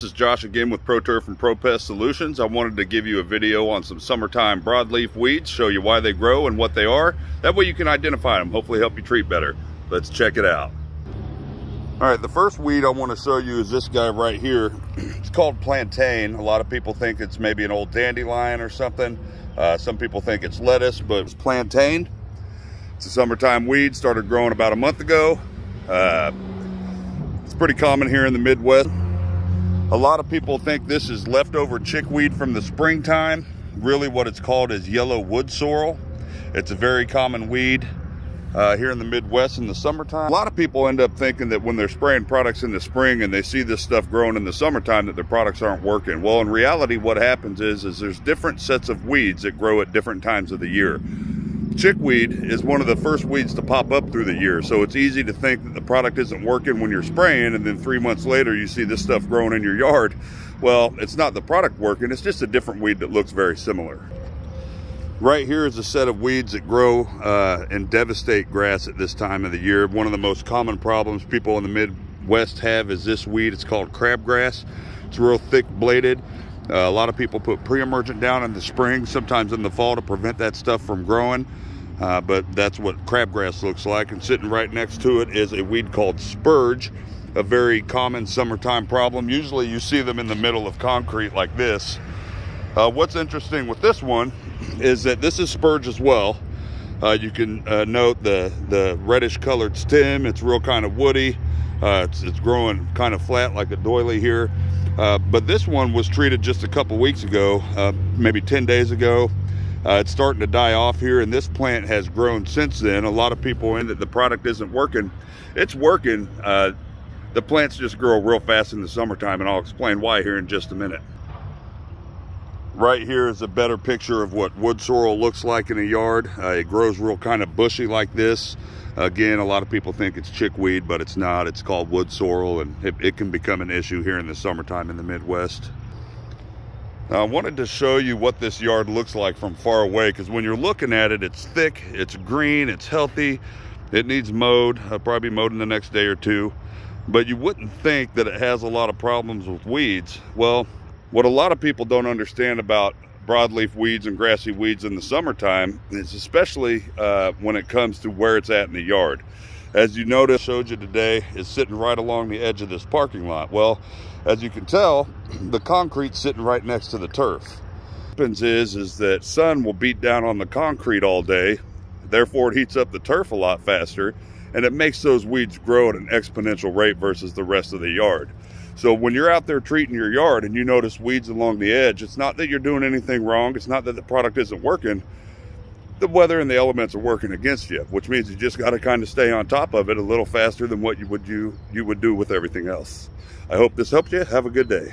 This is Josh again with ProTurf and ProPest Solutions. I wanted to give you a video on some summertime broadleaf weeds, show you why they grow and what they are. That way you can identify them, hopefully help you treat better. Let's check it out. All right, the first weed I want to show you is this guy right here. It's called plantain. A lot of people think it's maybe an old dandelion or something. Some people think it's lettuce, but it's plantain. It's a summertime weed, started growing about a month ago. It's pretty common here in the Midwest. A lot of people think this is leftover chickweed from the springtime. Really what it's called is yellow wood sorrel. It's a very common weed here in the Midwest in the summertime. A lot of people end up thinking that when they're spraying products in the spring and they see this stuff growing in the summertime that their products aren't working. Well, in reality, what happens is there's different sets of weeds that grow at different times of the year. Chickweed is one of the first weeds to pop up through the year, so it's easy to think that the product isn't working when you're spraying, and then 3 months later you see this stuff growing in your yard. Well, it's not the product working, it's just a different weed that looks very similar. Right here is a set of weeds that grow and devastate grass at this time of the year. One of the most common problems people in the Midwest have is this weed. It's called crabgrass. It's real thick bladed. A lot of people put pre-emergent down in the spring, sometimes in the fall, to prevent that stuff from growing. But that's what crabgrass looks like. And sitting right next to it is a weed called spurge, a very common summertime problem. Usually you see them in the middle of concrete like this. What's interesting with this one is that this is spurge as well. You can note the reddish colored stem. It's real kind of woody. It's growing kind of flat like a doily here. But this one was treated just a couple weeks ago, maybe 10 days ago. It's starting to die off here, and this plant has grown since then. A lot of people in that the product isn't working. It's working. The plants just grow real fast in the summertime, and I'll explain why here in just a minute. Right here is a better picture of what wood sorrel looks like in a yard. It grows real kind of bushy like this. Again, a lot of people think it's chickweed, but it's not. It's called wood sorrel, and it can become an issue here in the summertime in the Midwest. Now, I wanted to show you what this yard looks like from far away, because when you're looking at it, it's thick, it's green, it's healthy. It needs mowed, probably mowed in the next day or two. But you wouldn't think that it has a lot of problems with weeds. Well, what a lot of people don't understand about broadleaf weeds and grassy weeds in the summertime is especially when it comes to where it's at in the yard. As you notice, showed you today, is sitting right along the edge of this parking lot. Well, as you can tell, the concrete's sitting right next to the turf. What happens is that sun will beat down on the concrete all day, therefore it heats up the turf a lot faster, and it makes those weeds grow at an exponential rate versus the rest of the yard. So when you're out there treating your yard and you notice weeds along the edge, it's not that you're doing anything wrong. It's not that the product isn't working. The weather and the elements are working against you, which means you just got to kind of stay on top of it a little faster than what you would do with everything else. I hope this helped you. Have a good day.